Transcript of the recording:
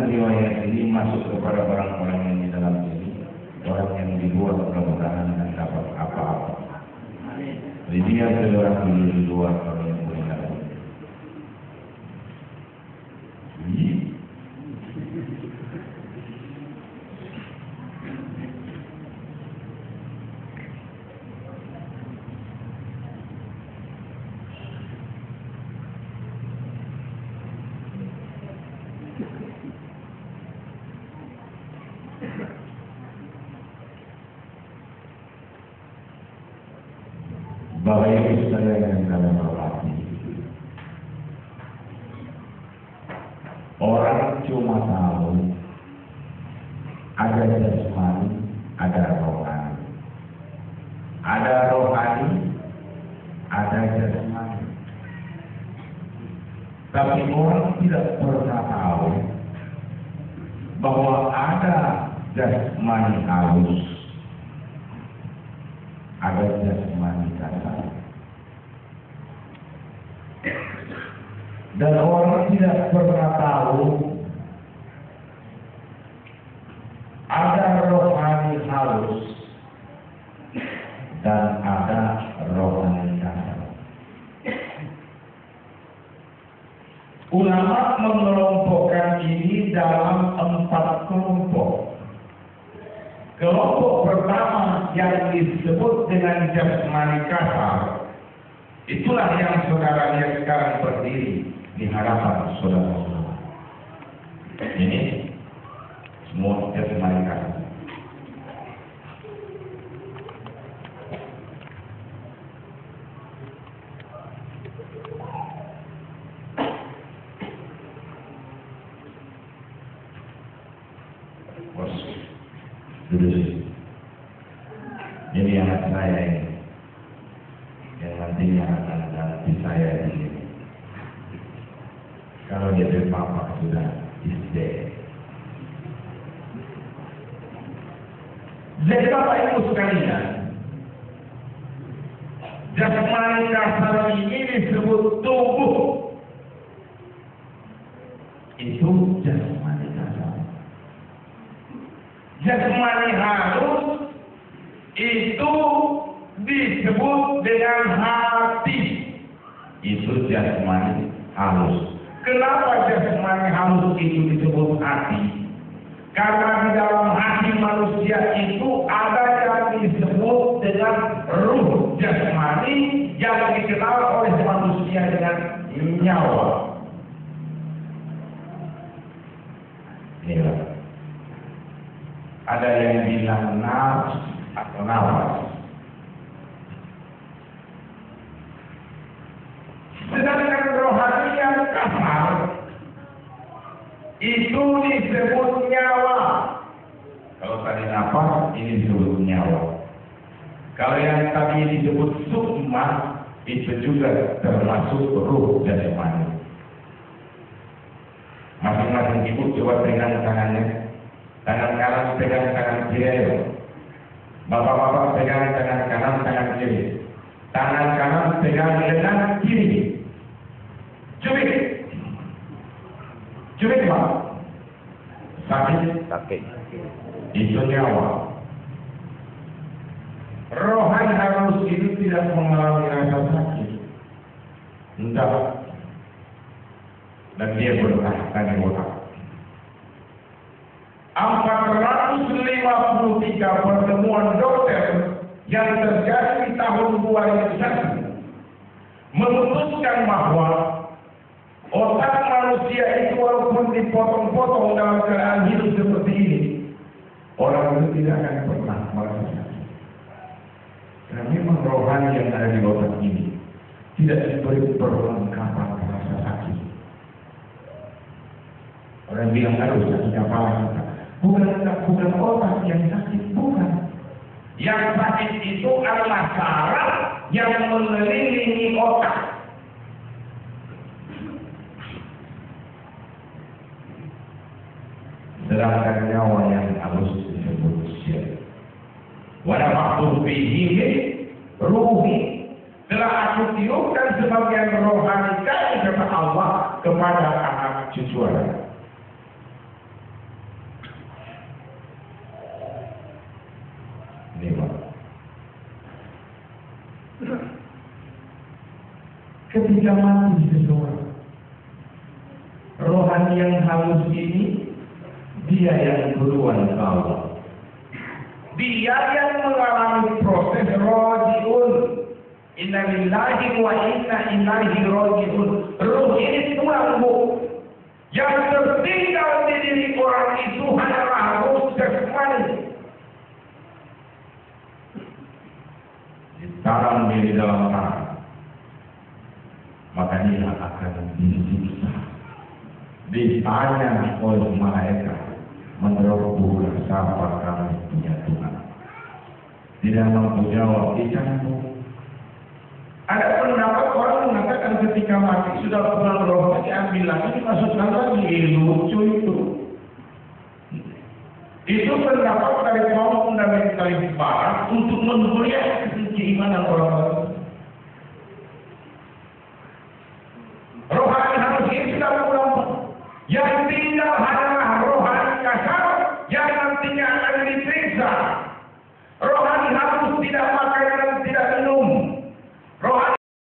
riwayat ini masuk kepada orang-orang yang di dalam ini, orang yang di luar mudah-mudahan dan dapat apa-apa. Jadi dia seorang di luar orang yang di dalam. Bapak Ibu saudara yang dalam hormati, orang cuma tahu ada jasmani, ada rohani, ada rohani, ada jasmani. Tapi orang tidak pernah tahu bahwa ada jasmani halus, ada jasmani kasar. Dan orang tidak pernah tahu ada rohani halus dan ada rohani kasar. Ulama mengelompokkan ini dalam 4 kelompok. Kelompok pertama yang disebut dengan jasmani kasar, itulah yang saudara lihat sekarang berdiri di hadapan saudara-saudara. Ini semua jasmani kasar. Bos, duduk sini. Ini anak saya ini, yang nantinya akan ganti saya di sini. Kalau dia dari papa sudah istri. Jadi Bapak Ibu sekalian, jasmani kasar ini disebut tubuh. Itu jasmani kasar. Jasmani halus itu disebut dengan hati. Itu jasmani halus. Kenapa jasmani halus itu disebut hati? Karena di dalam hati manusia itu ada yang disebut dengan ruh jasmani yang dikenal oleh manusia dengan nyawa. Inilah. Ada yang bilang nafs atau nafas. Sedangkan rohani yang kasar itu disebut nyawa. Kalau tadi nafas, ini disebut nyawa. Kalau yang tadi disebut sukma, itu juga termasuk ruh jasmani. Masing-masing ibu coba pegang tangannya. Tangan kanan pegang tangan kiri. Bapak-bapak pegang tangan kanan, tangan kiri. Tangan kanan pegang lengan kiri. Cubit Pak. Sakit. Itu nyawa. Rohani halus itu tidak mengalami rasa sakit. Entah. Dan dia berkata di otak. 453 pertemuan dokter yang terjadi di tahun 2001 memutuskan bahwa otak manusia itu walaupun dipotong-potong dalam keadaan hidup seperti ini, orang itu tidak akan pernah merasa sakit. Karena memang rohani yang ada di otak ini tidak diberi perlengkapan rasa sakit. Orang bilang harus sakit kepala kita. Bukan otak yang sakit, bukan. Yang sakit itu adalah saraf yang mengelilingi otak. Sedangkan nyawa yang halus disebut syir. Wanafaktu fihi ruhi. Telah aku tiupkan sebagian rohani kami kata Allah kepada anak cucunya. ketika mati seseorang. Rohani yang halus ini, dia yang duluan ke Allah. Dia yang mengalami proses rojiun. Inna lillahi wa inna ilaihi rojiun. Roh ini tulang bu. Yang tertinggal di diri orang itu hanyalah roh jasmani. Ditaruh di dalam tanah, maka dia akan disiksa. Ditanya oleh malaikat, menurut siapa kami punya Tuhan? Tidak mampu jawab, dicampur. Ada pendapat orang mengatakan ketika mati sudah pulang rohnya diambil lagi dimasukkan lagi. Lucu itu. Itu pendapat dari kaum fundamentalis barat untuk menggoliatkan keimanan orang-orang. Rohani harus sudah pulang. Yang tinggal hanya